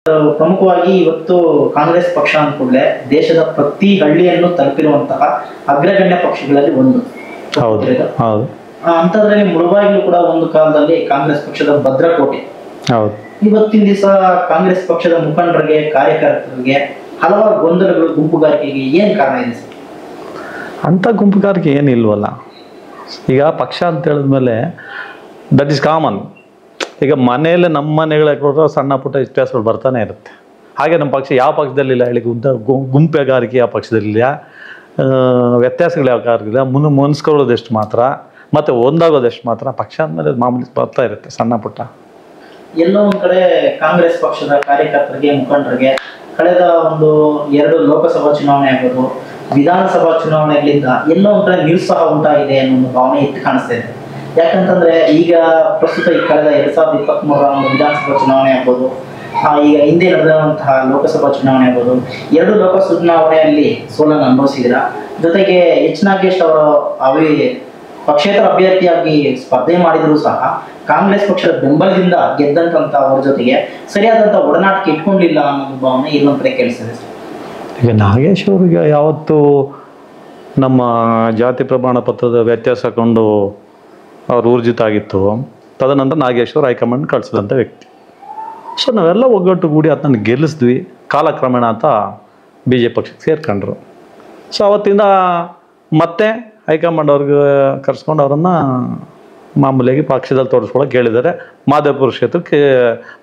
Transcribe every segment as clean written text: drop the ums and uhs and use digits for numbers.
ಪ್ರಮುಖವಾಗಿ ಇವತ್ತು ಕಾಂಗ್ರೆಸ್ ಪಕ್ಷ ಅಂದ್ಕೂಡಲೇ ದೇಶದ ಪ್ರತಿ ಹಳ್ಳಿಯನ್ನು ತಲುಪಿರುವಂತಹ ಅಗ್ರಗಣ್ಯ ಪಕ್ಷಗಳಲ್ಲಿ ಒಂದು. ಹೌದು ಹೌದು. ಅಂತದ್ರಲ್ಲಿ ಮುಳುಬಾಗಿಲು ಕೂಡ ಒಂದು ಕಾಲದಲ್ಲಿ ಕಾಂಗ್ರೆಸ್ ಪಕ್ಷದ ಭದ್ರಕೋಟೆ. ಹೌದು. ಇವತ್ತಿನ ದಿವಸ ಕಾಂಗ್ರೆಸ್ ಪಕ್ಷದ ಮುಖಂಡರಿಗೆ, ಕಾರ್ಯಕರ್ತರಿಗೆ ಹಲವಾರು ಗೊಂದಲಗಳು, ಗುಂಪುಗಾರಿಕೆಗೆ ಏನ್ ಕಾರಣ ಇದೆ ಸರ್? ಅಂಥ ಗುಂಪುಗಾರಿಕೆ ಏನಿಲ್ವಲ್ಲ. ಈಗ ಪಕ್ಷ ಅಂತ ಹೇಳಿದ್ಮೇಲೆ ದಟ್ ಈಸ್ ಕಾಮನ್. ಈಗ ಮನೆಯಲ್ಲೇ ನಮ್ಮ ಮನೆಗಳೇ ಕೊಟ್ಟರೆ ಸಣ್ಣ ಪುಟ್ಟ ವ್ಯತ್ಯಾಸಗಳು ಬರ್ತಾನೆ ಇರುತ್ತೆ. ಹಾಗೆ ನಮ್ಮ ಪಕ್ಷ ಯಾವ ಪಕ್ಷದಲ್ಲಿಲ್ಲ ಹೇಳಿ, ಗುಂಪುಗಾರಿಕೆ ಯಾವ ಪಕ್ಷದಲ್ಲಿಲ್ಲ, ವ್ಯತ್ಯಾಸಗಳು ಯಾವ ಕಾರಣವಿಲ್ಲ, ಮುನ್ಸ್ಕೊಳ್ಳೋದೆಷ್ಟು ಮಾತ್ರ, ಮತ್ತು ಒಂದಾಗೋದೆಷ್ಟು ಮಾತ್ರ. ಪಕ್ಷ ಅಂದಮೇಲೆ ಮಾಮೂಲಿ ಬರ್ತಾ ಇರುತ್ತೆ ಸಣ್ಣ ಪುಟ್ಟ. ಎಲ್ಲೋ ಒಂದ್ ಕಡೆ ಕಾಂಗ್ರೆಸ್ ಪಕ್ಷದ ಕಾರ್ಯಕರ್ತರಿಗೆ, ಮುಖಂಡರಿಗೆ ಕಳೆದ ಒಂದು 2 ಲೋಕಸಭಾ ಚುನಾವಣೆ ಆಗ್ಬೋದು, ವಿಧಾನಸಭಾ ಚುನಾವಣೆಗಳಿಂದ ಎಲ್ಲೋ ಒಂದ್ ಕಡೆ ನಿರುತ್ಸಾಹ ಉಂಟಾಗಿದೆ ಅನ್ನೋ ಒಂದು ಭಾವನೆ ಎದ್ದು ಕಾಣಿಸ್ತಾ ಇದೆ. ಯಾಕಂತಂದ್ರೆ ಈಗ ಪ್ರಸ್ತುತ ಈ ಕಳೆದ 2023 ಒಂದು ವಿಧಾನಸಭಾ ಚುನಾವಣೆ ಆಗ್ಬೋದು, ಈಗ ಹಿಂದೆ ನಡೆದಂತಹ ಲೋಕಸಭಾ ಚುನಾವಣೆ ಆಗ್ಬೋದು, 2 ಲೋಕಸಭಾ ಚುನಾವಣೆಯಲ್ಲಿ ಸೋಲನ್ನು ಅನುಭವಿಸಿದ್ರ. ಜೊತೆಗೆ ಎಚ್ ನಾಗೇಶ್ ಅವರು ಪಕ್ಷೇತರ ಅಭ್ಯರ್ಥಿಯಾಗಿ ಸ್ಪರ್ಧೆ ಮಾಡಿದ್ರು ಸಹ ಕಾಂಗ್ರೆಸ್ ಪಕ್ಷದ ಬೆಂಬಲದಿಂದ ಗೆದ್ದಂತ ಅವ್ರ ಜೊತೆಗೆ ಸರಿಯಾದಂತ ಒಡನಾಟಕ್ಕೆ ಇಟ್ಕೊಂಡಿಲ್ಲ ಅನ್ನೋ ಭಾವನೆ ಇಲ್ಲೊಂದ್ ಕಡೆ ಕೇಳಿಸಿದೆ. ಈಗ ನಾಗೇಶ್ ಅವ್ರಿಗೆ ಯಾವತ್ತು ನಮ್ಮ ಜಾತಿ ಪ್ರಮಾಣ ಪತ್ರದ ವ್ಯತ್ಯಾಸ ಕೊಂಡು ಅವ್ರು ಊರ್ಜಿತ ಆಗಿತ್ತು, ತದನಂತರ ನಾಗೇಶ್ ಅವರು ಹೈಕಮಾಂಡ್ ಕಳಿಸಿದಂಥ ವ್ಯಕ್ತಿ. ಸೊ ನಾವೆಲ್ಲ ಒಗ್ಗಟ್ಟುಗೂಡಿ ಅದನ್ನ ಗೆಲ್ಲಿಸಿದ್ವಿ. ಕಾಲಕ್ರಮೇಣ ಅಂತ BJP ಪಕ್ಷಕ್ಕೆ ಸೇರ್ಕೊಂಡ್ರು. ಸೊ ಅವತ್ತಿಂದ ಮತ್ತೆ ಹೈಕಮಾಂಡ್ ಅವ್ರಿಗೆ ಕರ್ಸ್ಕೊಂಡು ಅವರನ್ನು ಮಾಮೂಲಿಯಾಗಿ ಪಕ್ಷದಲ್ಲಿ ತೋರಿಸ್ಕೊಳಕ್ಕೆ ಹೇಳಿದ್ದಾರೆ. ಮಾದೇವಪುರ ಕ್ಷೇತ್ರಕ್ಕೆ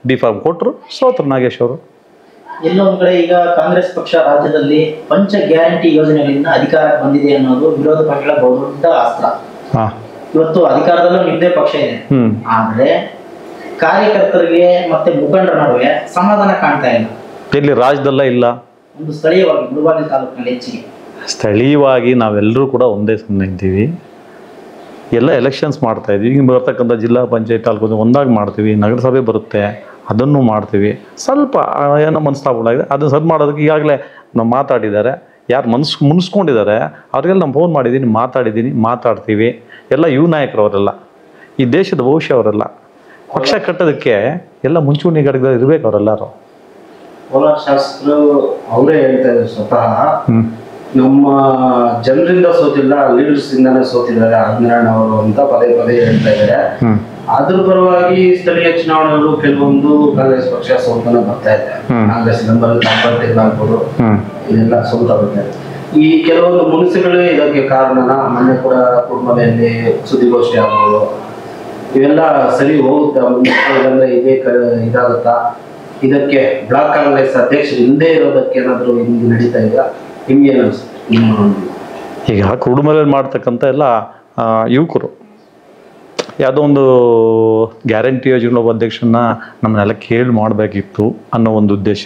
B.Pharm ಕೊಟ್ಟರು, ಸೋತರು ನಾಗೇಶ್ ಅವರು. ಎಲ್ಲೋ ಒಂದ್ ಕಡೆ ಈಗ ಕಾಂಗ್ರೆಸ್ ಪಕ್ಷ ರಾಜ್ಯದಲ್ಲಿ ಪಂಚ ಗ್ಯಾರಂಟಿ ಯೋಜನೆಗಳಿಂದ ಅಧಿಕಾರಕ್ಕೆ ಬಂದಿದೆ ಅನ್ನೋದು ವಿರೋಧ ಪಕ್ಷಗಳ ಬಹುದೊಡ್ಡ ಅಸ್ತ್ರ. ಇವತ್ತು ಅಧಿಕಾರದಲ್ಲೂ ನಿಮ್ದೇ ಪಕ್ಷ ಇದೆ, ಆದ್ರೆ ಕಾರ್ಯಕರ್ತರಿಗೆ ಮತ್ತೆ ಮುಖಂಡರ ನಡುವೆ ಸಮಾಧಾನ ಕಾಣ್ತಾ ಇಲ್ಲ. ಇಲ್ಲಿ ರಾಜ್ಯದಲ್ಲ ಇಲ್ಲ, ಒಂದು ಸ್ಥಳೀಯವಾಗಿ ಮುಳಬಾಗಿಲು ತಾಲೂಕಿನಲ್ಲಿ ಹೆಚ್ಚಿಗೆ ಸ್ಥಳೀಯವಾಗಿ ನಾವೆಲ್ಲರೂ ಕೂಡ ಒಂದೇ ಸುಮ್ಮನೆ ಇದ್ದೀವಿ. ಎಲ್ಲ ಎಲೆಕ್ಷನ್ಸ್ ಮಾಡ್ತಾ ಇದ್ವಿ. ಈಗ ಬರ್ತಕ್ಕಂಥ ಜಿಲ್ಲಾ ಪಂಚಾಯತ್ ತಾಲೂಕು ಒಂದಾಗಿ ಮಾಡ್ತೀವಿ, ನಗರಸಭೆ ಬರುತ್ತೆ, ಅದನ್ನು ಮಾಡ್ತೀವಿ. ಸ್ವಲ್ಪ ಏನೋ ಮನಸ್ತಾಪಗಳಾಗಿದೆ, ಅದನ್ನು ಸರಿ ಮಾಡೋದಕ್ಕೆ ಈಗಾಗಲೇ ನಾವು ಮಾತಾಡಿದ್ದಾರೆ. ಯಾರು ಮುನ್ಸ್ಕೊಂಡಿದ್ದಾರೆ ಅವ್ರಿಗೆಲ್ಲ ನಾನು ಫೋನ್ ಮಾಡಿದ್ದೀನಿ, ಮಾತಾಡ್ತೀವಿ. ಎಲ್ಲ ಯುವ ನಾಯಕರವರೆಲ್ಲ, ಈ ದೇಶದ ಭವಿಷ್ಯ ಅವರೆಲ್ಲ. ಪಕ್ಷ ಕಟ್ಟೋದಕ್ಕೆ ಎಲ್ಲ ಮುಂಚೂಣಿ ಘಟಕದಲ್ಲಿ ಇರಬೇಕು ಅವರೆಲ್ಲರೂ. ಕೋಲಾರ ಶಾಸಕರು ಅವರೇ ಹೇಳ್ತಾ ಇದ್ದಾರೆ, ಸ್ವತಃ ನಮ್ಮ ಜನರಿಂದ ಸೋತಿಲ್ಲ, ಲೀಡರ್ಸ್ ಇಂದಾನೆ ಸೋತಿದ್ದಾರೆ ಹದಿನಾರಾಯಣ ಅವರು ಅಂತ ಪದೇ ಹೇಳ್ತಾ ಇದ್ದಾರೆ. ಅದ್ರ ಪರವಾಗಿ ಸ್ಥಳೀಯ ಚುನಾವಣೆಗಳು ಕೆಲವೊಂದು ಕಾಂಗ್ರೆಸ್ ಪಕ್ಷ ಸೋಲ್ತಾನೆ ಬರ್ತಾ ಇದೆ. ಕಾಂಗ್ರೆಸ್ ಬೆಂಬಲ ಅಭ್ಯರ್ಥಿಗಳಾಗ್ಬೋದು, ಇದೆಲ್ಲ ಸೋಲ್ತಾ ಬರ್ತಾ ಇದೆ. ಈ ಕೆಲವೊಂದು ಮುನಿಸುಗಳೇ ಇದಕ್ಕೆ ಕಾರಣನ. ಮೊನ್ನೆ ಕೂಡ ಕುಟುಂಬದಲ್ಲಿ ಸುದ್ದಿಗೋಷ್ಠಿ ಆಗ್ಬೋದು, ಇವೆಲ್ಲ ಸರಿ ಹೋಗುತ್ತಾ ಮುಂದೆ ಇದೇ ಇದಾಗುತ್ತಾ? ಇದಕ್ಕೆ ಬ್ಲಾಕ್ ಕಾಂಗ್ರೆಸ್ ಅಧ್ಯಕ್ಷರು ಇಲ್ಲದೆ ಇರೋದಕ್ಕೆ ಏನಾದರೂ ಹಿಂಗೆ ನಡೀತಾ ಇದೆ? ನಿಮ್ಗೆ ಏನು ಅನಿಸುತ್ತೆ? ಈಗ ಕುಟುಂಬದಲ್ಲಿ ಮಾಡ್ತಕ್ಕಂಥ ಎಲ್ಲ ಯುವಕರು ಯಾವುದೋ ಒಂದು ಗ್ಯಾರಂಟಿ ಯೋಜನೆ ಅಧ್ಯಕ್ಷರನ್ನ ನಮ್ಮನ್ನೆಲ್ಲ ಕೇಳಿ ಮಾಡಬೇಕಿತ್ತು ಅನ್ನೋ ಒಂದು ಉದ್ದೇಶ.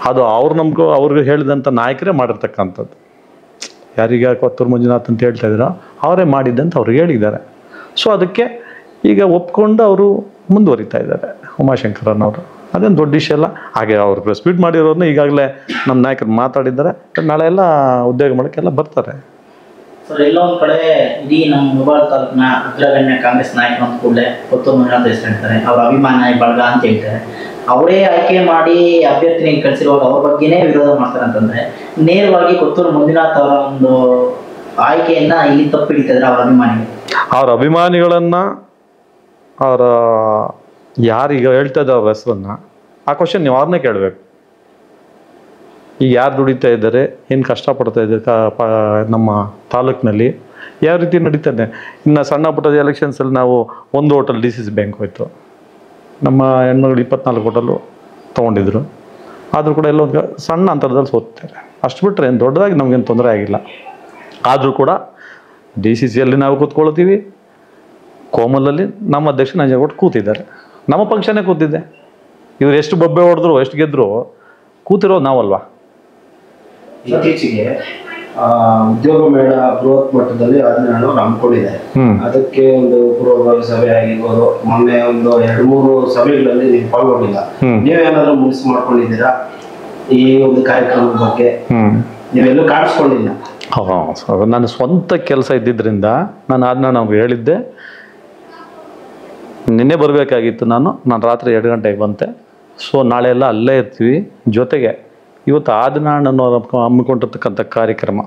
ಅದು ಅವ್ರಿಗೆ ಹೇಳಿದಂಥ ನಾಯಕರೇ ಮಾಡಿರ್ತಕ್ಕಂಥದ್ದು. ಯಾರಿಗೆ ಕೊತ್ತೂರು ಮಂಜುನಾಥ್ ಅಂತ ಹೇಳ್ತಾ ಇದ್ರು, ಅವರೇ ಮಾಡಿದ್ದಂತ ಅವ್ರಿಗೆ ಹೇಳಿದ್ದಾರೆ. ಸೊ ಅದಕ್ಕೆ ಈಗ ಒಪ್ಕೊಂಡು ಅವರು ಮುಂದುವರಿತಾ ಇದ್ದಾರೆ ಉಮಾಶಂಕರನವರು. ಅದೇನು ದೊಡ್ಡ ವಿಷಯ ಅಲ್ಲ. ಹಾಗೆ ಅವರು ಪ್ರೆಸ್ ಮೀಟ್ ಮಾಡಿರೋರನ್ನ ಈಗಾಗಲೇ ನಮ್ಮ ನಾಯಕರು ಮಾತಾಡಿದ್ದಾರೆ. ನಾಳೆ ಎಲ್ಲ ಉದ್ಯೋಗ ಮಾಡೋಕ್ಕೆಲ್ಲ ಬರ್ತಾರೆ. ಸರ್, ಎಲ್ಲೋ ಒಂದ್ ಕಡೆ ಇಡೀ ನಮ್ಮ ಮುಳಬಾಗಿಲು ತಾಲೂಕಿನ ಅಗ್ರಗಣ್ಯ ಕಾಂಗ್ರೆಸ್ ನಾಯಕರು ಅಂತ ಕೂಡಲೇ ಕೊತ್ತೂರು ಮಂಜುನಾಥ್ ಹೆಸರು ಹೇಳ್ತಾರೆ. ಅವ್ರ ಅಭಿಮಾನ ಬಳಗ ಅಂತ ಹೇಳ್ತಾರೆ. ಅವರೇ ಆಯ್ಕೆ ಮಾಡಿ ಅಭ್ಯರ್ಥಿನಿಗೆ ಕಳಿಸಿರುವಾಗ ಅವ್ರ ಬಗ್ಗೆನೇ ವಿರೋಧ ಮಾಡ್ತಾರೆ ಅಂತಂದ್ರೆ, ನೇರವಾಗಿ ಕೊತ್ತೂರು ಮಂಜುನಾಥ್ ಅವರ ಒಂದು ಆಯ್ಕೆಯನ್ನ ಇಲ್ಲಿ ತಪ್ಪಿಡಿತಾ ಇದ್ದಾರೆ ಅವ್ರ ಅಭಿಮಾನಿಗಳನ್ನ. ಅವರ ಯಾರೀಗ ಹೇಳ್ತಾ ಇದ್ದಾರೆ ಅವ್ರ ಹೆಸರನ್ನ, ಆ ಕ್ವಶನ್ ನೀವು ಅವ್ರನ್ನೇ ಕೇಳಬೇಕು. ಈಗ ಯಾರು ದುಡಿತಾ ಇದ್ದಾರೆ, ಏನು ಕಷ್ಟಪಡ್ತಾ ಇದ್ದಾರೆ ನಮ್ಮ ತಾಲೂಕಿನಲ್ಲಿ, ಯಾವ ರೀತಿ ನಡೀತದೆ. ಇನ್ನು ಸಣ್ಣ ಪುಟ್ಟದ ಎಲೆಕ್ಷನ್ಸಲ್ಲಿ ನಾವು ಒಂದು ಹೋಟೆಲ್ DCC ಬ್ಯಾಂಕ್ ಹೋಯ್ತು, ನಮ್ಮ ಹೆಣ್ಮಗಳು 24 ಹೋಟೆಲು ತೊಗೊಂಡಿದ್ರು. ಆದರೂ ಕೂಡ ಎಲ್ಲೊಂದು ಸಣ್ಣ ಅಂತರದಲ್ಲಿ ಸೋತ್ತಾರೆ. ಅಷ್ಟು ಬಿಟ್ಟರೆ ಏನು ದೊಡ್ಡದಾಗಿ ನಮಗೇನು ತೊಂದರೆ ಆಗಿಲ್ಲ. ಆದರೂ ಕೂಡ DCCಯಲ್ಲಿ ನಾವು ಕೂತ್ಕೊಳ್ತೀವಿ. ಕೋಮಲಲ್ಲಿ ನಮ್ಮ ಅಧ್ಯಕ್ಷ ನಂಜೇಗೌಡ ಕೂತಿದ್ದಾರೆ, ನಮ್ಮ ಪಕ್ಷನೇ ಕೂತಿದ್ದೆ. ಇವ್ರು ಎಷ್ಟು ಬೊಬ್ಬೆ ಹೊಡೆದ್ರು, ಎಷ್ಟು ಗೆದ್ರು, ಕೂತಿರೋದು ನಾವಲ್ವಾ. ಇತ್ತೀಚೆಗೆ ಉದ್ಯೋಗ ಮೇಳ ಬೃಹತ್ ಮಟ್ಟದಲ್ಲಿ 17 ಹಮ್ಮಿಕೊಂಡಿದ್ದಾರೆ. ಅದಕ್ಕೆ ಒಂದು ಪೂರ್ವಭಾವಿ ಸಭೆ ಆಗಿರ್ಬೋದು, ಮೊನ್ನೆ ಒಂದು 2-3 ಸಭೆಗಳಲ್ಲಿ ನೀವು ಪಾಲ್ಗೊಂಡಿಲ್ಲ. ನೀವೇನಾದ್ರೂ ಮುನಿಸು ಮಾಡ್ಕೊಂಡಿದ್ದೀರಾ ಈ ಒಂದು ಕಾರ್ಯಕ್ರಮದ ಬಗ್ಗೆ? ನೀವೆಲ್ಲೂ ಕಾಣಿಸ್ಕೊಂಡಿಲ್ಲ. ನನ್ನ ಸ್ವಂತ ಕೆಲಸ ಇದ್ದಿದ್ದರಿಂದ ನಾನು ಅವ್ರಿಗೆ ಹೇಳಿದ್ದೆ, ನಿನ್ನೆ ಬರಬೇಕಾಗಿತ್ತು. ನಾನು ರಾತ್ರಿ 2 ಗಂಟೆಗೆ ಬಂತೆ. ಸೊ ನಾಳೆ ಎಲ್ಲ ಅಲ್ಲೇ ಇರ್ತೀವಿ. ಜೊತೆಗೆ ಇವತ್ತು ಆದಿನಾಳ್ ಅನ್ನೋರು ಹಮ್ಮಿಕೊಂಡಿರ್ತಕ್ಕಂಥ ಕಾರ್ಯಕ್ರಮ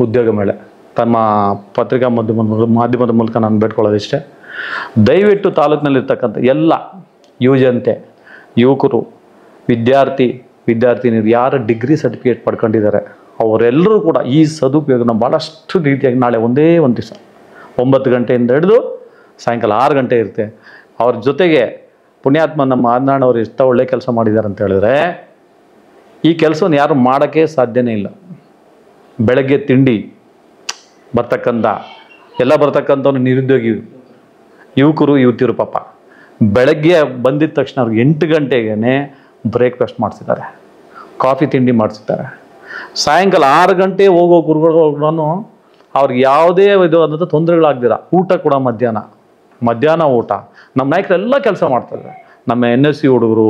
ಉದ್ಯೋಗ ಮೇಳೆ ತಮ್ಮ ಪತ್ರಿಕಾ ಮಾಧ್ಯಮದ ಮೂಲಕ ನಾನು ಬೇಡ್ಕೊಳ್ಳೋದಿಷ್ಟೇ, ದಯವಿಟ್ಟು ತಾಲೂಕಿನಲ್ಲಿರ್ತಕ್ಕಂಥ ಎಲ್ಲ ಯುವಜನತೆ, ಯುವಕರು, ವಿದ್ಯಾರ್ಥಿನಿಯರು ಯಾರು ಡಿಗ್ರಿ ಸರ್ಟಿಫಿಕೇಟ್ ಪಡ್ಕೊಂಡಿದ್ದಾರೆ ಅವರೆಲ್ಲರೂ ಕೂಡ ಈ ಸದುಪಯೋಗನ ಭಾಳಷ್ಟು ರೀತಿಯಾಗಿ ನಾಳೆ ಒಂದೇ ಒಂದು ದಿವಸ 9 ಗಂಟೆಯಿಂದ ಹಿಡಿದು ಸಾಯಂಕಾಲ 6 ಗಂಟೆ ಇರುತ್ತೆ. ಅವ್ರ ಜೊತೆಗೆ ಪುಣ್ಯಾತ್ಮ ನಮ್ಮ ಆದಿನಾಳ್ ಅವರು ಎಷ್ಟು ಒಳ್ಳೆ ಕೆಲಸ ಮಾಡಿದ್ದಾರೆ ಅಂತ ಹೇಳಿದ್ರೆ, ಈ ಕೆಲಸವನ್ನು ಯಾರು ಮಾಡೋಕ್ಕೆ ಸಾಧ್ಯನೇ ಇಲ್ಲ. ಬೆಳಗ್ಗೆ ತಿಂಡಿ ಬರ್ತಕ್ಕಂಥವ್ರು ನಿರುದ್ಯೋಗಿ ಯುವತಿರು ಪಾಪ ಬೆಳಗ್ಗೆ ಬಂದಿದ್ದ ತಕ್ಷಣ ಅವ್ರಿಗೆ 8 ಗಂಟೆಗೇ ಬ್ರೇಕ್ಫಾಸ್ಟ್ ಮಾಡಿಸಿದ್ದಾರೆ, ಕಾಫಿ ತಿಂಡಿ ಮಾಡಿಸಿದ್ದಾರೆ. ಸಾಯಂಕಾಲ 6 ಗಂಟೆ ಹೋಗೋ ಗುರುಗಳು ಅವ್ರಿಗೆ ಯಾವುದೇ ಇದು ಅನ್ನೋದು ತೊಂದರೆಗಳಾಗ್ದಿರ ಊಟ ಕೂಡ ಮಧ್ಯಾಹ್ನ ಊಟ ನಮ್ಮ ನಾಯಕರೆಲ್ಲ ಕೆಲಸ ಮಾಡ್ತಾರೆ. ನಮ್ಮ NSC ಹುಡುಗರು,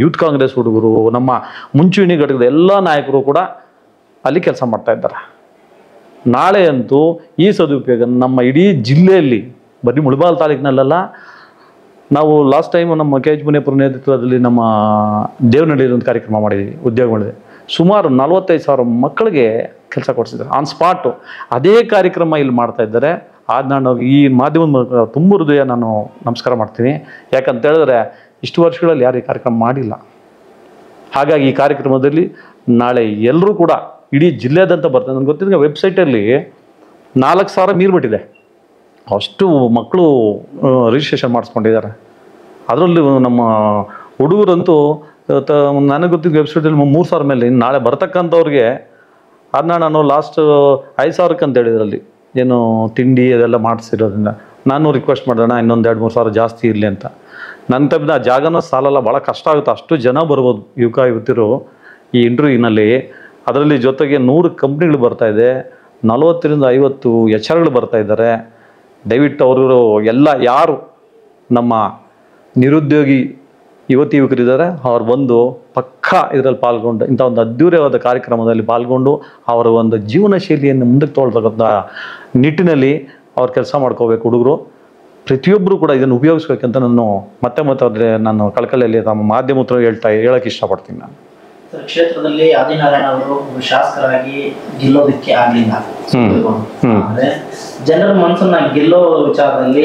ಯೂತ್ ಕಾಂಗ್ರೆಸ್ ಹುಡುಗರು, ನಮ್ಮ ಮುಂಚೂಣಿ ಘಟಕದ ಎಲ್ಲ ನಾಯಕರು ಕೂಡ ಅಲ್ಲಿ ಕೆಲಸ ಮಾಡ್ತಾ ಇದ್ದಾರೆ. ನಾಳೆ ಅಂತೂ ಈ ಸದುಪಯೋಗ ನಮ್ಮ ಇಡೀ ಜಿಲ್ಲೆಯಲ್ಲಿ, ಬರೀ ಮುಳಬಾಗಿಲು ತಾಲೂಕಿನಲ್ಲ, ನಾವು ಲಾಸ್ಟ್ ಟೈಮ್ ನಮ್ಮ KH ಮುನಿಯಪ್ಪರ ನೇತೃತ್ವದಲ್ಲಿ ನಮ್ಮ ದೇವನಹಳ್ಳಿಯಲ್ಲಿ ಒಂದು ಕಾರ್ಯಕ್ರಮ ಮಾಡಿದ್ವಿ, ಉದ್ಯೋಗ ಮಾಡಿದೆ. ಸುಮಾರು 45,000 ಮಕ್ಕಳಿಗೆ ಕೆಲಸ ಕೊಡಿಸಿದ್ದಾರೆ ಆನ್ ಸ್ಪಾಟು. ಅದೇ ಕಾರ್ಯಕ್ರಮ ಇಲ್ಲಿ ಮಾಡ್ತಾ ಇದ್ದಾರೆ. ನಾನು ಈ ಮಾಧ್ಯಮದ ಮೂಲಕ ತುಂಬ ಹೃದಯ ನಾನು ನಮಸ್ಕಾರ ಮಾಡ್ತೀನಿ. ಯಾಕಂತ ಹೇಳಿದ್ರೆ ಇಷ್ಟು ವರ್ಷಗಳಲ್ಲಿ ಯಾರು ಈ ಕಾರ್ಯಕ್ರಮ ಮಾಡಿಲ್ಲ. ಹಾಗಾಗಿ ಈ ಕಾರ್ಯಕ್ರಮದಲ್ಲಿ ನಾಳೆ ಎಲ್ಲರೂ ಕೂಡ ಇಡೀ ಜಿಲ್ಲೆದಂತ ಬರ್ತಾರೆ. ನನಗೆ ಗೊತ್ತಿದ್ದ ವೆಬ್ಸೈಟಲ್ಲಿ 4,000 ಮೀರ್ಬಿಟ್ಟಿದೆ, ಅಷ್ಟು ಮಕ್ಕಳು ರಿಜಿಸ್ಟ್ರೇಷನ್ ಮಾಡಿಸ್ಕೊಂಡಿದ್ದಾರೆ. ಅದರಲ್ಲಿ ನಮ್ಮ ಹುಡುಗರಂತೂ ನನಗೆ ಗೊತ್ತಿದ್ದ ವೆಬ್ಸೈಟಲ್ಲಿ 3,000 ಮೇಲೆ. ಇನ್ನು ನಾಳೆ ಬರ್ತಕ್ಕಂಥವ್ರಿಗೆ ಅದನ್ನ ನಾನು ಲಾಸ್ಟ್ 5,000 ಅಂತ ಹೇಳಿದ್ರಲ್ಲಿ ಏನು ತಿಂಡಿ ಅದೆಲ್ಲ ಮಾಡಿಸಿರೋದ್ರಿಂದ ನಾನು ರಿಕ್ವೆಸ್ಟ್ ಮಾಡೋಣ ಇನ್ನೊಂದು 2-3 ಸಾವಿರ ಜಾಸ್ತಿ ಇರಲಿ ಅಂತ. ನನ್ನ ತಪ್ಪಿದ ಜಾಗನೂ ಸಾಲಲ್ಲ, ಭಾಳ ಕಷ್ಟ ಆಗುತ್ತೆ. ಅಷ್ಟು ಜನ ಬರ್ಬೋದು ಯುವತಿರು ಈ ಇಂಟರ್ವ್ಯೂನಲ್ಲಿ. ಅದರಲ್ಲಿ ಜೊತೆಗೆ 100 ಕಂಪ್ನಿಗಳು ಬರ್ತಾಯಿದೆ, 40-50 HR ಬರ್ತಾ ಇದ್ದಾರೆ. ದಯವಿಟ್ಟು ಅವರು ಎಲ್ಲ ಯಾರು ನಮ್ಮ ನಿರುದ್ಯೋಗಿ ಯುವಕರಿದ್ದಾರೆ ಅವ್ರು ಬಂದು ಪಕ್ಕಾ ಇದರಲ್ಲಿ ಪಾಲ್ಗೊಂಡು ಇಂಥ ಒಂದು ಅದ್ಧೂರಿಯಾದ ಕಾರ್ಯಕ್ರಮದಲ್ಲಿ ಪಾಲ್ಗೊಂಡು ಅವರ ಒಂದು ಜೀವನ ಶೈಲಿಯನ್ನು ಮುಂದಕ್ಕೆ ತೊಗೊಳ್ತಕ್ಕಂಥ ನಿಟ್ಟಿನಲ್ಲಿ ಅವ್ರು ಕೆಲಸ ಮಾಡ್ಕೋಬೇಕು. ಹುಡುಗರು ಪ್ರತಿಯೊಬ್ಬರು ಕೂಡ ಇದನ್ನು ಉಪಯೋಗಿಸ್ಬೇಕಂತ ಮತ್ತೆ ನಾನು ಕಳಕಳಿಯಲ್ಲಿ ತಮ್ಮ ಮಾಧ್ಯಮ ಹೇಳಕ್ಕೆ ಇಷ್ಟಪಡ್ತೀನಿ. ನಾನು ಕ್ಷೇತ್ರದಲ್ಲಿ ಆದಿನಾರಾಯಣ ಅವರು ಶಾಸಕರಾಗಿ ಗೆಲ್ಲೋದಕ್ಕೆ ಆಗಲಿಲ್ಲ. ಅಂದ್ರೆ ಜನರ ಮನಸ್ಸನ್ನ ಗೆಲ್ಲೋ ವಿಚಾರದಲ್ಲಿ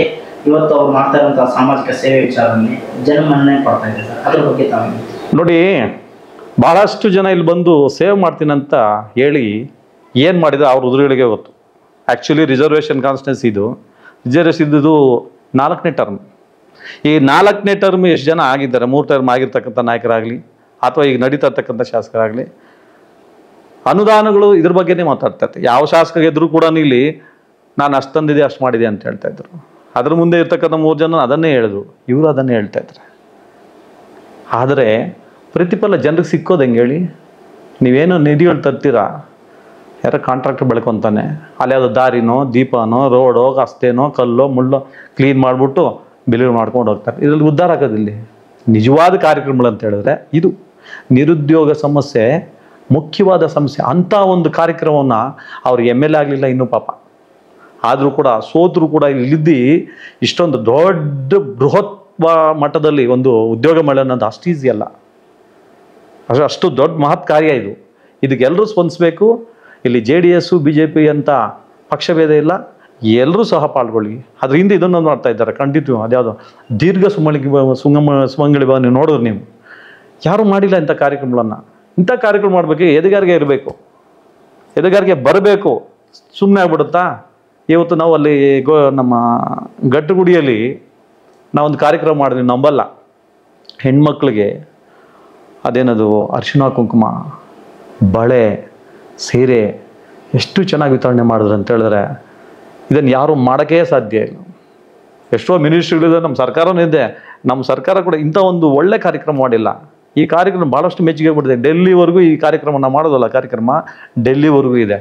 ಇವತ್ತು ಅವ್ರು ಮಾಡ್ತಾ ಇರುವಂತಹ ಸಾಮಾಜಿಕ ಸೇವೆ ವಿಚಾರದಲ್ಲಿ ಜನಮನ್ನಣೆ ಪಡ್ತಾ ಇದೆ ಸರ್. ಅದ್ರ ಬಗ್ಗೆ ತಾವು ನೋಡಿ, ಭಾಳಷ್ಟು ಜನ ಇಲ್ಲಿ ಬಂದು ಸೇವೆ ಮಾಡ್ತೀನಂತ ಹೇಳಿ ಏನು ಮಾಡಿದ್ರೆ ಅವ್ರ ಉದುರುಗಳಿಗೆ ಗೊತ್ತು. ಆ್ಯಕ್ಚುಲಿ ರಿಸರ್ವೇಷನ್ ಕಾನ್ಸ್ಟಿಟ್ಯೂನ್ಸಿ ಇದ್ದುದು 4ನೇ ಟರ್ಮ್. ಈ 4ನೇ ಟರ್ಮ್ ಎಷ್ಟು ಜನ ಆಗಿದ್ದಾರೆ? 3 ಟರ್ಮ್ ಆಗಿರ್ತಕ್ಕಂಥ ನಾಯಕರಾಗಲಿ ಅಥವಾ ಈಗ ನಡೀತಾ ಇರ್ತಕ್ಕಂಥ ಶಾಸಕರಾಗಲಿ ಅನುದಾನಗಳು ಇದ್ರ ಬಗ್ಗೆನೇ ಮಾತಾಡ್ತಾ ಇರ್ತಾರೆ. ಯಾವ ಶಾಸಕ ಗೆದ್ರೂ ಕೂಡ ಇಲ್ಲಿ ನಾನು ಅಷ್ಟು ತಂದಿದೆ ಅಷ್ಟು ಮಾಡಿದೆ ಅಂತ ಹೇಳ್ತಾ ಇದ್ರು. ಅದ್ರ ಮುಂದೆ ಇರ್ತಕ್ಕಂಥ 3 ಜನ ಅದನ್ನೇ ಹೇಳಿದ್ರು, ಇವರು ಅದನ್ನೇ ಹೇಳ್ತಾ ಇದ್ದಾರೆ. ಆದರೆ ಪ್ರತಿಫಲ ಜನರಿಗೆ ಸಿಕ್ಕೋದು ಹೆಂಗೆ ಹೇಳಿ? ನೀವೇನೋ ನಿಧಿಗಳು ತರ್ತೀರಾ, ಯಾರೋ ಕಾಂಟ್ರಾಕ್ಟರ್ ಬೆಳ್ಕೊತಾನೆ, ಅಲ್ಲಿ ಯಾವುದೋ ದಾರಿನೋ ದೀಪನೋ ರೋಡೋ ರಸ್ತೆನೋ ಕಲ್ಲೋ ಮುಳ್ಳೋ ಕ್ಲೀನ್ ಮಾಡಿಬಿಟ್ಟು ಬಿಲ್ ಮಾಡ್ಕೊಂಡು ಹೋಗ್ತಾರೆ. ಇದರಲ್ಲಿ ಉದ್ಧಾರ ಆಗೋದಿಲ್ಲ. ನಿಜವಾದ ಕಾರ್ಯಕ್ರಮಗಳು ಅಂತ ಹೇಳಿದ್ರೆ ಇದು ನಿರುದ್ಯೋಗ ಸಮಸ್ಯೆ ಮುಖ್ಯವಾದ ಸಮಸ್ಯೆ. ಅಂಥ ಒಂದು ಕಾರ್ಯಕ್ರಮವನ್ನು ಅವ್ರು MLA ಆಗಲಿಲ್ಲ ಇನ್ನೂ ಪಾಪ, ಆದರೂ ಕೂಡ ಸೋತರು ಕೂಡ ಇಲ್ಲಿದ್ದು ಇಷ್ಟೊಂದು ದೊಡ್ಡ ಬೃಹತ್ ಮಟ್ಟದಲ್ಲಿ ಒಂದು ಉದ್ಯೋಗ ಮೇಳ ಅನ್ನೋದು ಅಷ್ಟು ಈಸಿ ಅಲ್ಲ. ಅಷ್ಟು ದೊಡ್ಡ ಮಹತ್ ಕಾರ್ಯ ಇದು. ಇದಕ್ಕೆಲ್ಲರೂ ಸ್ಪಂದಿಸಬೇಕು. ಇಲ್ಲಿ JDS BJP ಅಂತ ಪಕ್ಷಭೇದ ಇಲ್ಲ, ಎಲ್ಲರೂ ಸಹ ಪಾಲ್ಗೊಳ್ಳಿ. ಅದ್ರ ಹಿಂದೆ ಇದನ್ನೊಂದು ಮಾಡ್ತಾ ಇದ್ದಾರೆ ಖಂಡಿತ. ಅದ್ಯಾವುದು ದೀರ್ಘ ಸುಮಂಗಳಿ ನೀವು ನೋಡಿದ್ರು, ನೀವು ಯಾರು ಮಾಡಿಲ್ಲ ಇಂಥ ಕಾರ್ಯಕ್ರಮಗಳನ್ನು. ಇಂಥ ಕಾರ್ಯಕ್ರಮ ಮಾಡಬೇಕು, ಎದೆಗಾರಿಗೆ ಇರಬೇಕು, ಎದೆಗಾರಿಗೆ ಬರಬೇಕು. ಸುಮ್ಮನೆ ಆಗ್ಬಿಡುತ್ತಾ? ಇವತ್ತು ನಾವು ಅಲ್ಲಿ ನಮ್ಮ ಗಟ್ಟುಗುಡಿಯಲ್ಲಿ ನಾವೊಂದು ಕಾರ್ಯಕ್ರಮ ಮಾಡಿದ್ವಿ. ನಂಬಲ್ಲ, ಹೆಣ್ಮಕ್ಳಿಗೆ ಅದೇನದು ಅರಿಶಿಣ ಕುಂಕುಮ ಬಳೆ ಸೀರೆ ಎಷ್ಟು ಚೆನ್ನಾಗಿ ವಿತರಣೆ ಮಾಡಿದ್ರು ಅಂತ ಹೇಳಿದ್ರೆ ಇದನ್ನು ಯಾರು ಮಾಡೋಕ್ಕೆ ಸಾಧ್ಯ ಇಲ್ಲ. ಎಷ್ಟೋ ಮಿನಿಸ್ಟ್ರಿಗಳಿದೆ, ನಮ್ಮ ಸರ್ಕಾರನೂ ಇದೆ. ನಮ್ಮ ಸರ್ಕಾರ ಕೂಡ ಇಂಥ ಒಂದು ಒಳ್ಳೆ ಕಾರ್ಯಕ್ರಮ ಮಾಡಿಲ್ಲ. ಈ ಕಾರ್ಯಕ್ರಮ ಭಾಳಷ್ಟು ಮೆಚ್ಚುಗೆ ಬಿಟ್ಟಿದೆ. ಡೆಲ್ಲಿವರೆಗೂ ಈ ಕಾರ್ಯಕ್ರಮ ನಾವು ಮಾಡೋದಲ್ಲ, ಕಾರ್ಯಕ್ರಮ ಡೆಲ್ಲಿವರೆಗೂ ಇದೆ.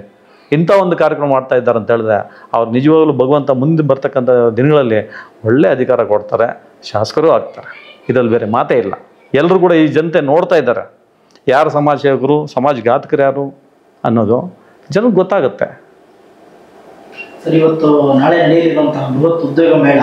ಇಂಥ ಒಂದು ಕಾರ್ಯಕ್ರಮ ಮಾಡ್ತಾ ಇದ್ದಾರೆ ಅಂತ ಹೇಳಿದ್ರೆ ಅವ್ರು ನಿಜವಾಗ್ಲೂ ಭಗವಂತ ಮುಂದೆ ಬರ್ತಕ್ಕಂಥ ದಿನಗಳಲ್ಲಿ ಒಳ್ಳೆ ಅಧಿಕಾರ ಕೊಡ್ತಾರೆ, ಶಾಸಕರು ಆಗ್ತಾರೆ. ಇದರಲ್ಲಿ ಬೇರೆ ಮಾತೇ ಇಲ್ಲ. ಎಲ್ಲರೂ ಕೂಡ ಈ ಜನತೆ ನೋಡ್ತಾ ಇದ್ದಾರೆ, ಯಾರು ಸಮಾಜ ಸೇವಕರು, ಸಮಾಜ ಘಾತಕರು ಯಾರು ಅನ್ನೋದು ಜನಕ್ಕೆ ಗೊತ್ತಾಗುತ್ತೆ. ಸರ್, ಇವತ್ತು ನಾಳೆ ನಡೆಯಲಿರುವಂತಹ ಬೃಹತ್ ಉದ್ಯೋಗ ಮೇಳ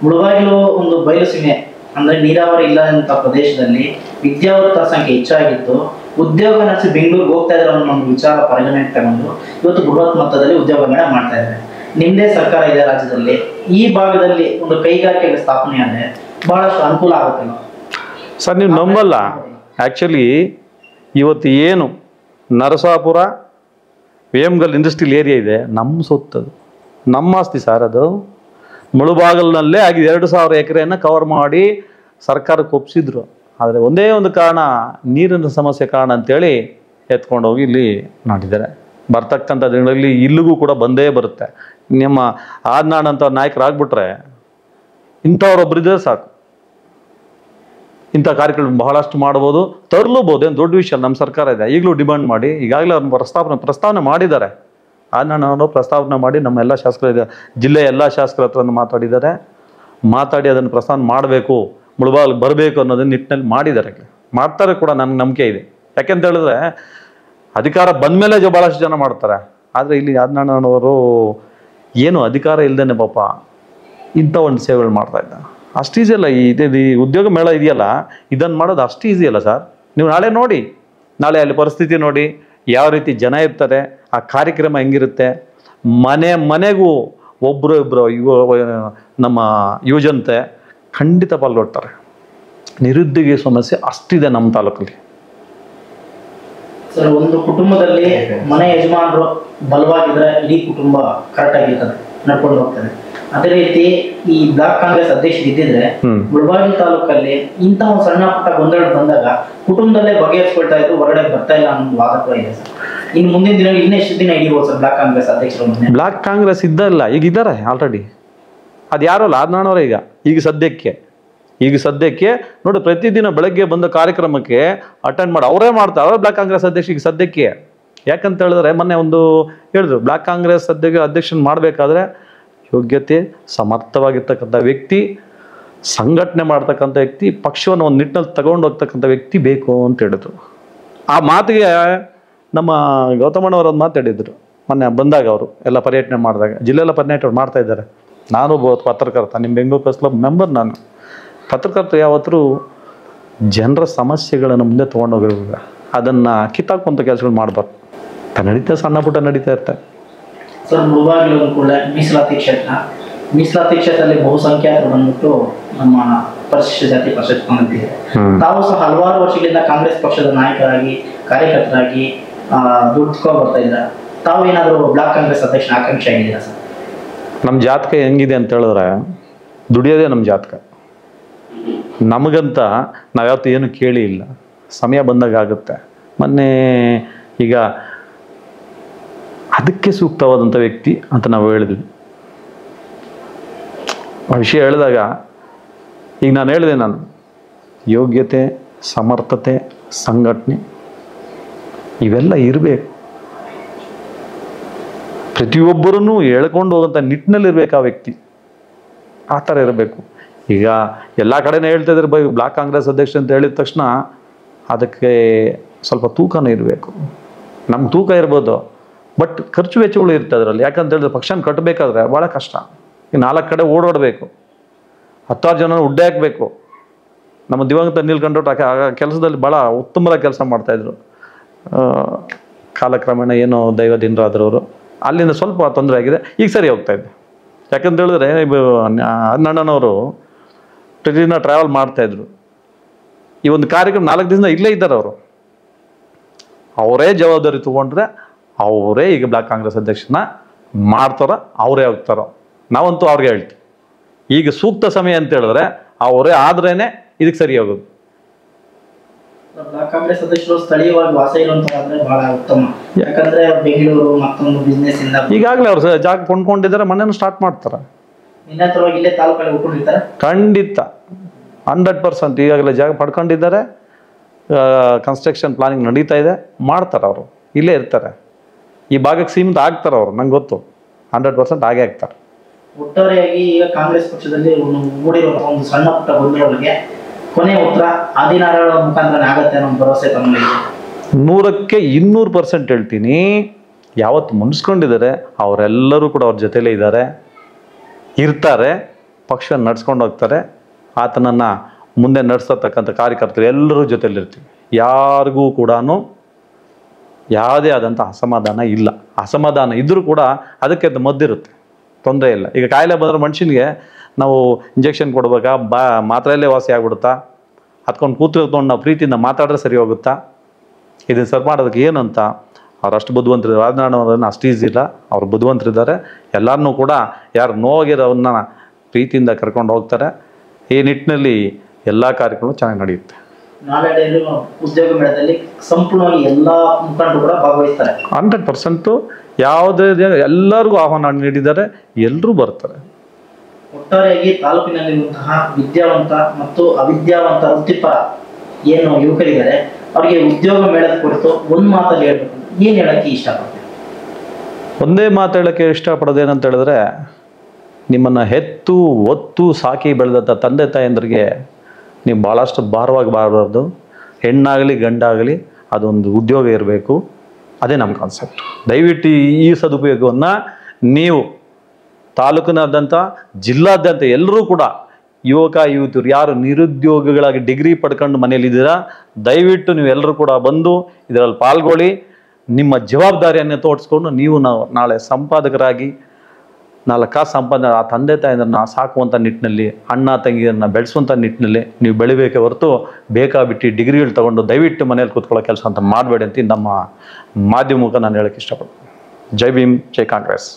ಮುಳಬಾಗಿಲು ಒಂದು ಬಯಲು ಸೀಮೆ ಅಂದ್ರೆ ನೀರಾವರಿ ಇಲ್ಲದಂತ ಪ್ರದೇಶದಲ್ಲಿ ವಿದ್ಯಾವಂತರ ಸಂಖ್ಯೆ ಹೆಚ್ಚಾಗಿತ್ತು, ಉದ್ಯೋಗ ನಡೆಸಿ ಬೆಂಗಳೂರಿಗೆ ಹೋಗ್ತಾ ಇರೋ ಒಂದು ವಿಚಾರ ಪರಿಗಣನೆಗೆ ತಗೊಂಡು ಇವತ್ತು ಬೃಹತ್ ಮೊತ್ತದಲ್ಲಿ ಉದ್ಯೋಗ ಮೇಳ ಮಾಡ್ತಾ ಇದ್ದಾರೆ. ನಿಮ್ದೇ ಸರ್ಕಾರ ಇದೆ ರಾಜ್ಯದಲ್ಲಿ, ಈ ಭಾಗದಲ್ಲಿ ಒಂದು ಕೈಗಾರಿಕೆ ಸ್ಥಾಪನೆ ಆದ್ರೆ ಬಹಳಷ್ಟು ಅನುಕೂಲ ಆಗುತ್ತಲ್ಲ ಸರ್. ನೀವು ನಂಬಲ್ಲ, ಆ್ಯಕ್ಚುಲಿ ಇವತ್ತು ಏನು ನರಸಾಪುರ ವೇಮಗಲ್ ಇಂಡಸ್ಟ್ರಿಯಲ್ ಏರಿಯಾ ಇದೆ, ನಮ್ಮ ಸೊತ್ತದು, ನಮ್ಮ ಆಸ್ತಿ ಸರ್. ಅದು ಮುಳುಬಾಗಲ್ನಲ್ಲೇ ಆಗಿ 2000 ಎಕರೆಯನ್ನು ಕವರ್ ಮಾಡಿ ಸರ್ಕಾರಕ್ಕೆ ಒಪ್ಪಿಸಿದ್ರು. ಆದರೆ ಒಂದೇ ಒಂದು ಕಾರಣ, ನೀರಿನ ಸಮಸ್ಯೆ ಕಾರಣ ಅಂತೇಳಿ ಎತ್ಕೊಂಡೋಗಿ ಇಲ್ಲಿ ಮಾಡಿದ್ದಾರೆ. ಬರ್ತಕ್ಕಂಥ ದಿನಗಳಲ್ಲಿ ಇಲ್ಲಿಗೂ ಕೂಡ ಬಂದೇ ಬರುತ್ತೆ. ನಿಮ್ಮ ಆದ್ನಾಡಂಥ ನಾಯಕರಾಗ್ಬಿಟ್ರೆ ಇಂಥವ್ರೊಬ್ಬರಿದ್ರೆ ಸಾಕು, ಇಂಥ ಕಾರ್ಯಕ್ರಮ ಬಹಳಷ್ಟು ಮಾಡ್ಬೋದು, ತರಲೂಬೋದು. ಏನು ದೊಡ್ಡ ವಿಷಯ. ನಮ್ಮ ಸರ್ಕಾರ ಇದೆ, ಈಗಲೂ ಡಿಮಾಂಡ್ ಮಾಡಿ ಈಗಾಗಲೇ ಅವ್ರನ್ನ ಪ್ರಸ್ತಾವನೆ ಮಾಡಿದ್ದಾರೆ. ಆದ್ನಾಡವರು ಪ್ರಸ್ತಾವನೆ ಮಾಡಿ ನಮ್ಮ ಎಲ್ಲ ಶಾಸಕರ ಜಿಲ್ಲೆಯ ಎಲ್ಲ ಶಾಸಕರ ಹತ್ರನೂ ಮಾತಾಡಿ ಅದನ್ನು ಪ್ರಸ್ತಾವನೆ ಮಾಡಬೇಕು, ಮುಳುಬಾಗಿಲು ಬರಬೇಕು ಅನ್ನೋದನ್ನ ನಿಟ್ಟಿನಲ್ಲಿ ಮಾಡಿದ್ದಾರೆ, ಮಾಡ್ತಾರೆ ಕೂಡ. ನನಗೆ ನಂಬಿಕೆ ಇದೆ. ಯಾಕೆಂತ ಹೇಳಿದ್ರೆ ಅಧಿಕಾರ ಬಂದ ಮೇಲೆ ಭಾಳಷ್ಟು ಜನ ಮಾಡ್ತಾರೆ. ಆದರೆ ಇಲ್ಲಿ ಆದ್ನಾಡವರು ಏನು ಅಧಿಕಾರ ಇಲ್ಲದೇ ಪಾಪ ಇಂಥ ಒಂದು ಸೇವೆಗಳು ಮಾಡ್ತಾ ಇದ್ದ. ಅಷ್ಟು ಈಸಿ ಅಲ್ಲ. ಈ ಉದ್ಯೋಗ ಮೇಳ ಇದೆಯಲ್ಲ, ಇದನ್ನು ಮಾಡೋದು ಅಷ್ಟು ಈಸಿ ಅಲ್ಲ ಸರ್. ನೀವು ನಾಳೆ ನೋಡಿ, ನಾಳೆ ಅಲ್ಲಿ ಪರಿಸ್ಥಿತಿ ನೋಡಿ, ಯಾವ ರೀತಿ ಜನ ಇರ್ತಾರೆ, ಆ ಕಾರ್ಯಕ್ರಮ ಹೆಂಗಿರುತ್ತೆ. ಮನೆಗೂ ಒಬ್ಬರು ನಮ್ಮ ಯುವಜನತೆ ಖಂಡಿತ ಪಾಲ್ಗೊಳ್ತಾರೆ. ನಿರುದ್ಯೋಗ ಸಮಸ್ಯೆ ಅಷ್ಟಿದೆ ನಮ್ಮ ತಾಲೂಕಲ್ಲಿ. ಸರ್, ಒಂದು ಕುಟುಂಬದಲ್ಲಿ ಮನೆ ಯಜಮಾನರು ಬಲವಾಗಿದ್ರೆ ಇಡೀ ಕುಟುಂಬ ಕರೆಕ್ಟ್ ಆಗಿರ್ತದೆ, ನಡ್ಕೊಂಡು ಹೋಗ್ತದೆ. ಅದೇ ರೀತಿ ಈ ಬ್ಲಾಕ್ ಕಾಂಗ್ರೆಸ್ ಅಧ್ಯಕ್ಷರು ಇದ್ದಿದ್ರೆ ಮುಳಬಾಗಿಲು ತಾಲೂಕಲ್ಲಿ ಇಂಥ ಒಂದು ಸಣ್ಣ ಪುಟ್ಟ ಗೊಂದಲ ಬಂದಾಗ ಕುಟುಂಬದಲ್ಲೇ ಬಗೆಹರಿಸ್ಕೊಳ್ತಾ ಇದ್ರು, ಹೊರಗಡೆ ಬರ್ತಾ ಇಲ್ಲ ಅನ್ನೋ ವಾದ ಕೂಡ ಇದೆ ಸರ್. ಇನ್ನು ಮುಂದಿನ ದಿನ ಇನ್ನೆಷ್ಟು ದಿನ ಹಿಡಿಬೋದು ಸರ್ ಬ್ಲಾಕ್ ಕಾಂಗ್ರೆಸ್ ಅಧ್ಯಕ್ಷರು? ಬ್ಲಾಕ್ ಕಾಂಗ್ರೆಸ್ ಇದ್ದಲ್ಲ, ಈಗ ಇದ್ದಾರೆ ಆಲ್ರೆಡಿ. ಅದು ಯಾರಲ್ಲ ಆದ್ನಾಡವ್ರೆ ಈಗ ಸದ್ಯಕ್ಕೆ ನೋಡಿ, ಪ್ರತಿದಿನ ಬೆಳಗ್ಗೆ ಬಂದ ಕಾರ್ಯಕ್ರಮಕ್ಕೆ ಅಟೆಂಡ್ ಮಾಡಿ ಅವರೇ ಮಾಡ್ತಾರೆ. ಅವರೇ ಬ್ಲಾಕ್ ಕಾಂಗ್ರೆಸ್ ಅಧ್ಯಕ್ಷ ಈಗ ಸದ್ಯಕ್ಕೆ. ಯಾಕಂತ ಹೇಳಿದ್ರೆ ಮೊನ್ನೆ ಒಂದು ಹೇಳಿದ್ರು, ಬ್ಲಾಕ್ ಕಾಂಗ್ರೆಸ್ ಅಧ್ಯಕ್ಷನ ಮಾಡಬೇಕಾದ್ರೆ ಯೋಗ್ಯತೆ, ಸಮರ್ಥವಾಗಿರ್ತಕ್ಕಂಥ ವ್ಯಕ್ತಿ, ಸಂಘಟನೆ ಮಾಡ್ತಕ್ಕಂಥ ವ್ಯಕ್ತಿ, ಪಕ್ಷವನ್ನು ಒಂದು ನಿಟ್ಟಿನಲ್ಲಿ ತಗೊಂಡು ಹೋಗ್ತಕ್ಕಂಥ ವ್ಯಕ್ತಿ ಬೇಕು ಅಂತ ಹೇಳಿದ್ರು. ಆ ಮಾತಿಗೆ ನಮ್ಮ ಗೌತಮಣ್ಣವರು ಒಂದು ಮಾತಾಡಿದ್ರು ಮೊನ್ನೆ ಬಂದಾಗ. ಅವರು ಎಲ್ಲ ಪರ್ಯಟನೆ ಮಾಡಿದಾಗ, ಜಿಲ್ಲೆಲ್ಲ ಪರ್ಯಟನೆ ಮಾಡ್ತಾ ಇದ್ದಾರೆ. ನಾನು ಪತ್ರಕರ್ತ, ನಿಮ್ಮ ಬೆಂಗಳೂರು ಪ್ರೆಸ್ ಕ್ಲಬ್ ಮೆಂಬರ್. ನಾನು ಪತ್ರಕರ್ತರು ಯಾವತ್ತೂ ಜನರ ಸಮಸ್ಯೆಗಳನ್ನು ಮುಂದೆ ತೊಗೊಂಡೋಗಿರುವಾಗ ಅದನ್ನು ಕಿತ್ತಾಕುವಂಥ ಕೆಲಸಗಳು ಮಾಡಬಾರ್ದು. ನಡೀತಾ ಸಣ್ಣ ಪುಟ್ಟ ನಡೀತಾ ಇರ್ತಾರೆ ಸರ್. ಮುಳಬಾಗಿಲು ಕೂಡ ಮೀಸಲಾತಿ ಕ್ಷೇತ್ರದಲ್ಲಿ ಬಹುಸಂಖ್ಯಾತರು ಬಂದ್ಬಿಟ್ಟು ನಮ್ಮ ಪರಿಶಿಷ್ಟ ಜಾತಿ ಪರಿಶಿಷ್ಟ ಪಂಗಡಕ್ಕೆ ತಾವು ಸಹ ಹಲವಾರು ವರ್ಷಗಳಿಂದ ಕಾಂಗ್ರೆಸ್ ಪಕ್ಷದ ನಾಯಕರಾಗಿ ಕಾರ್ಯಕರ್ತರಾಗಿ ದುಡ್ಕೊ ಬರ್ತಾ ಇದ್ದಾರೆ. ತಾವು ಏನಾದರೂ ಬ್ಲಾಕ್ ಕಾಂಗ್ರೆಸ್ ಅಧ್ಯಕ್ಷನ ಆಕಾಂಕ್ಷೆ ಆಗಿದ್ದೀರಾ ಸರ್? ನಮ್ಮ ಜಾತಕ ಹೆಂಗಿದೆ ಅಂತ ಹೇಳಿದ್ರೆ, ದುಡಿಯೋದೇ ನಮ್ಮ ಜಾತಕ. ನಮಗಂತ ನಾವ್ಯಾವತ್ತೂ ಏನು ಕೇಳಿ ಇಲ್ಲ, ಸಮಯ ಬಂದಾಗ ಆಗುತ್ತೆ. ಮೊನ್ನೆ ಈಗ ಅದಕ್ಕೆ ಸೂಕ್ತವಾದಂಥ ವ್ಯಕ್ತಿ ಅಂತ ನಾವು ಹೇಳಿದ್ವಿ. ಆ ವಿಷಯ ಹೇಳಿದಾಗ ಈಗ ನಾನು ಹೇಳಿದೆ, ನಾನು ಯೋಗ್ಯತೆ, ಸಮರ್ಥತೆ, ಸಂಘಟನೆ ಇವೆಲ್ಲ ಇರಬೇಕು. ಪ್ರತಿಯೊಬ್ಬರನ್ನು ಎಳ್ಕೊಂಡು ಹೋಗೋಂಥ ನಿಟ್ಟಿನಲ್ಲಿರ್ಬೇಕು ಆ ವ್ಯಕ್ತಿ. ಆ ಥರ ಇರಬೇಕು. ಈಗ ಎಲ್ಲ ಕಡೆನೇ ಹೇಳ್ತಾ ಇದ್ದಾರೆ ಬ್ಲಾಕ್ ಕಾಂಗ್ರೆಸ್ ಅಧ್ಯಕ್ಷ ಅಂತ ಹೇಳಿದ ತಕ್ಷಣ ಅದಕ್ಕೆ ಸ್ವಲ್ಪ ತೂಕನೇ ಇರಬೇಕು. ನಮ್ಗೆ ತೂಕ ಇರ್ಬೋದು, ಬಟ್ ಖರ್ಚು ವೆಚ್ಚಗಳು ಇರ್ತದೆ ಅದರಲ್ಲಿ. ಯಾಕಂತ ಹೇಳಿದ್ರೆ ಪಕ್ಷನ ಕಟ್ಟಬೇಕಾದ್ರೆ ಭಾಳ ಕಷ್ಟ. ಈ 4 ಕಡೆ ಓಡಾಡಬೇಕು, 10 ಜನ ಹುಡ್ಡೆ ಹಾಕಬೇಕು. ನಮ್ಮ ದಿವಂಗತ ನೀಲ್ಕಂಠ ಆ ಕೆಲಸದಲ್ಲಿ ಭಾಳ ಉತ್ತಮವಾಗಿ ಕೆಲಸ ಮಾಡ್ತಾಯಿದ್ರು. ಕಾಲಕ್ರಮೇಣ ಏನೋ ದೈವದಿಂದ್ರಾದ್ರವರು ಅಲ್ಲಿಂದ ಸ್ವಲ್ಪ ತೊಂದರೆ ಆಗಿದೆ, ಈಗ ಸರಿ ಹೋಗ್ತಾ ಇದ್ದೆ. ಯಾಕಂತ ಹೇಳಿದ್ರೆ ಅಣ್ಣನವರು ಪ್ರತಿದಿನ ಟ್ರಾವೆಲ್ ಮಾಡ್ತಾಯಿದ್ರು. ಈ ಒಂದು ಕಾರ್ಯಕ್ರಮ 4 ದಿವಸ ಇಲ್ಲೇ ಇದ್ದಾರೆ ಅವರು. ಅವರೇ ಜವಾಬ್ದಾರಿ ತಗೊಂಡ್ರೆ ಅವರೇ ಈಗ ಬ್ಲಾಕ್ ಕಾಂಗ್ರೆಸ್ ಅಧ್ಯಕ್ಷನ ಮಾಡ್ತಾರೋ, ಅವರೇ ಹೋಗ್ತಾರೋ. ನಾವಂತೂ ಅವ್ರಿಗೆ ಹೇಳ್ತೀವಿ, ಈಗ ಸೂಕ್ತ ಸಮಯ ಅಂತ ಹೇಳಿದ್ರೆ ಅವರೇ ಆದ್ರೇನೆ ಇದಕ್ಕೆ ಸರಿ ಹೋಗೋದು. ಬ್ಲಾಕ್ ಕಾಂಗ್ರೆಸ್ ಅಧ್ಯಕ್ಷರು ಸ್ಥಳೀಯವಾಗಿ ವಾಸ ಇರುವಂತಂದ್ರೆ ಬಹಳ ಉತ್ತಮ. ಯಾಕಂದ್ರೆ ಬೆಂಗಳೂರು ಮತ್ತೊಂದು ಬಿಸ್ನೆಸ್ ಇಂದ ಈಗಾಗಲೇ ಅವ್ರು ಜಾಗ ಕೊಂಡ್ಕೊಂಡಿದ್ದಾರೆ, ಮನೇನು ಸ್ಟಾರ್ಟ್ ಮಾಡ್ತಾರೆ. ಇನ್ನತ್ರವಾಗಿ ಇಲ್ಲೇ ತಾಲೂಕಲ್ಲಿ ಉಟ್ಕೊಂಡಿರ್ತಾರೆ. ಖಂಡಿತ 100% ಈಗಾಗಲೇ ಜಾಗ ಪಡ್ಕೊಂಡಿದ್ದಾರೆ. ಕನ್ಸ್ಟ್ರಕ್ಷನ್ ಪ್ಲಾನಿಂಗ್ ನಡೀತಾ ಇದೆ, ಮಾಡ್ತಾರೆ. ಅವರು ಇಲ್ಲೇ ಇರ್ತಾರೆ, ಈ ಭಾಗಕ್ಕೆ ಸೀಮಿತ ಆಗ್ತಾರೆ ಅವರು. ನಂಗೆ ಗೊತ್ತು, 100% ಆಗೇ ಆಗ್ತಾರೆ. ಒಟ್ಟಾರೆಯಾಗಿ ಈಗ ಕಾಂಗ್ರೆಸ್ ಪಕ್ಷದಲ್ಲಿ ಮೂಡಿರುವಂತಹ ಒಂದು ಸಣ್ಣ ಪುಟ್ಟ ಗೊಂದಲಗಳಿಗೆ ಕೊನೆ ಉತ್ತರ ಆದಿನಾರಾಯಣ ಮುಖಾಂತರ ಆಗತ್ತೆ ಅನ್ನೋ ಭರವಸೆ ತಮ್ಮಲ್ಲಿ? 100ಕ್ಕೆ 200% ಹೇಳ್ತೀನಿ. ಯಾವತ್ತು ಮುನ್ಸ್ಕೊಂಡಿದ್ದಾರೆ ಅವರೆಲ್ಲರೂ ಕೂಡ ಅವ್ರ ಜೊತೆಲೇ ಇದ್ದಾರೆ, ಇರ್ತಾರೆ, ಪಕ್ಷ ನಡ್ಸ್ಕೊಂಡು ಹೋಗ್ತಾರೆ. ಆತನನ್ನು ಮುಂದೆ ನಡೆಸತಕ್ಕಂಥ ಕಾರ್ಯಕರ್ತರು ಎಲ್ಲರೂ ಜೊತೆಲಿರ್ತೀವಿ. ಯಾರಿಗೂ ಕೂಡ ಯಾವುದೇ ಆದಂಥ ಅಸಮಾಧಾನ ಇಲ್ಲ. ಅಸಮಾಧಾನ ಇದ್ದರೂ ಕೂಡ ಅದಕ್ಕೆ ಮದ್ದಿರುತ್ತೆ, ತೊಂದರೆ ಇಲ್ಲ. ಈಗ ಕಾಯಿಲೆ ಬಂದರೆ ಮನುಷ್ಯನಿಗೆ ನಾವು ಇಂಜೆಕ್ಷನ್ ಕೊಡ್ಬೇಕಾ, ಮಾತ್ರೆಯಲ್ಲೇ ವಾಸಿ ಆಗ್ಬಿಡುತ್ತಾ, ಹತ್ಕೊಂಡು ಕೂತ್ಕೊಂಡು ನಾವು ಪ್ರೀತಿಯಿಂದ ಮಾತಾಡಿದ್ರೆ ಸರಿ ಹೋಗುತ್ತಾ? ಇದನ್ನು ಸರಿ ಮಾಡೋದಕ್ಕೆ ಏನಂತ ಅವ್ರು ಅಷ್ಟು ಬುದ್ಧಿವಂತರು. ರಾಜನಾರಾಯಣವ್ರನ್ನ ಅಷ್ಟು ಈಸಿ ಇಲ್ಲ, ಅವ್ರು ಬುದ್ಧಿವಂತರಿದ್ದಾರೆ. ಎಲ್ಲರನ್ನೂ ಕೂಡ ಯಾರು ನೋವಾಗಿರೋವನ್ನ ಪ್ರೀತಿಯಿಂದ ಕರ್ಕೊಂಡು ಹೋಗ್ತಾರೆ. ಈ ನಿಟ್ಟಿನಲ್ಲಿ ಎಲ್ಲ ಕಾರ್ಯಕ್ರಮಗಳು ಚೆನ್ನಾಗಿ ನಡೆಯುತ್ತೆ. ನಾಳೆ ಉದ್ಯೋಗ ಮೇಳದಲ್ಲಿ ಸಂಪೂರ್ಣವಾಗಿ ಎಲ್ಲ ಮುಖಂಡರು ಕೂಡ ಭಾಗವಹಿಸ್ತಾರೆ. 100% ಯಾವುದೇ ಎಲ್ಲರಿಗೂ ಆಹ್ವಾನ ನೀಡಿದ್ದಾರೆ, ಎಲ್ಲರೂ ಬರ್ತಾರೆ. ಒಟ್ಟಾರೆಯಾಗಿ ತಾಲೂಕಿನಲ್ಲಿರುವಂತಹ ವಿದ್ಯಾವಂತ ಮತ್ತು ಅವಿದ್ಯಾವಂತ ವೃತ್ತಿಪರ ಏನು ಯುವಕರಿದ್ದಾರೆ ಅವರಿಗೆ ಉದ್ಯೋಗ ಮೇಳದ ಕುರಿತು ಒಂದು ಮಾತಲ್ಲಿ ಹೇಳ್ಬೇಕು, ಏನು ಹೇಳಕ್ಕೆ ಇಷ್ಟಪಡ್ತೀವಿ? ಒಂದೇ ಮಾತು ಹೇಳೋಕ್ಕೆ ಇಷ್ಟಪಡೋದೇನಂತ ಹೇಳಿದ್ರೆ, ನಿಮ್ಮನ್ನು ಹೆತ್ತು ಒತ್ತು ಸಾಕಿ ಬೆಳೆದಂಥ ತಂದೆ ತಾಯಂದ್ರಿಗೆ ನೀವು ಭಾಳಷ್ಟು ಭಾರವಾಗಿ ಬಾರಬಾರ್ದು. ಹೆಣ್ಣಾಗಲಿ ಗಂಡಾಗಲಿ ಅದೊಂದು ಉದ್ಯೋಗ ಇರಬೇಕು. ಅದೇ ನಮ್ಮ ಕಾನ್ಸೆಪ್ಟ್. ದಯವಿಟ್ಟು ಈ ಸದುಪಯೋಗವನ್ನು ನೀವು ತಾಲೂಕಿನಾದ್ಯಂತ ಜಿಲ್ಲಾದ್ಯಂತ ಎಲ್ಲರೂ ಕೂಡ ಯುವಕ ಯುವತಿಯರು ಯಾರು ನಿರುದ್ಯೋಗಿಗಳಾಗಿ ಡಿಗ್ರಿ ಪಡ್ಕೊಂಡು ಮನೇಲಿದ್ದೀರಾ, ದಯವಿಟ್ಟು ನೀವು ಎಲ್ಲರೂ ಕೂಡ ಬಂದು ಇದರಲ್ಲಿ ಪಾಲ್ಗೊಳ್ಳಿ. ನಿಮ್ಮ ಜವಾಬ್ದಾರಿಯನ್ನು ತೋರಿಸ್ಕೊಂಡು ನೀವು ನಾಳೆ ಸಂಪಾದಕರಾಗಿ 4 ಕಾಸು ಸಂಪಾದನೆ ಆ ತಂದೆ ತಾಯಿಯನ್ನ ಸಾಕುವಂಥ ನಿಟ್ಟಿನಲ್ಲಿ, ಅಣ್ಣ ತಂಗಿಯನ್ನ ಬೆಳೆಸುವಂಥ ನಿಟ್ಟಿನಲ್ಲಿ ನೀವು ಬೆಳಿಬೇಕೇ ಹೊರತು ಬೇಕಾಬಿಟ್ಟು ಡಿಗ್ರಿಗಳು ತೊಗೊಂಡು ದಯವಿಟ್ಟು ಮನೇಲಿ ಕೂತ್ಕೊಳ್ಳೋ ಕೆಲಸ ಅಂತ ಮಾಡಬೇಡಿ ಅಂತ ನಮ್ಮ ಮಾಧ್ಯಮ ಮೂಲಕ ನಾನು ಹೇಳೋಕ್ಕೆ ಇಷ್ಟಪಡ್ತೀನಿ. ಜೈ ಭೀಮ್, ಜೈ ಕಾಂಗ್ರೆಸ್.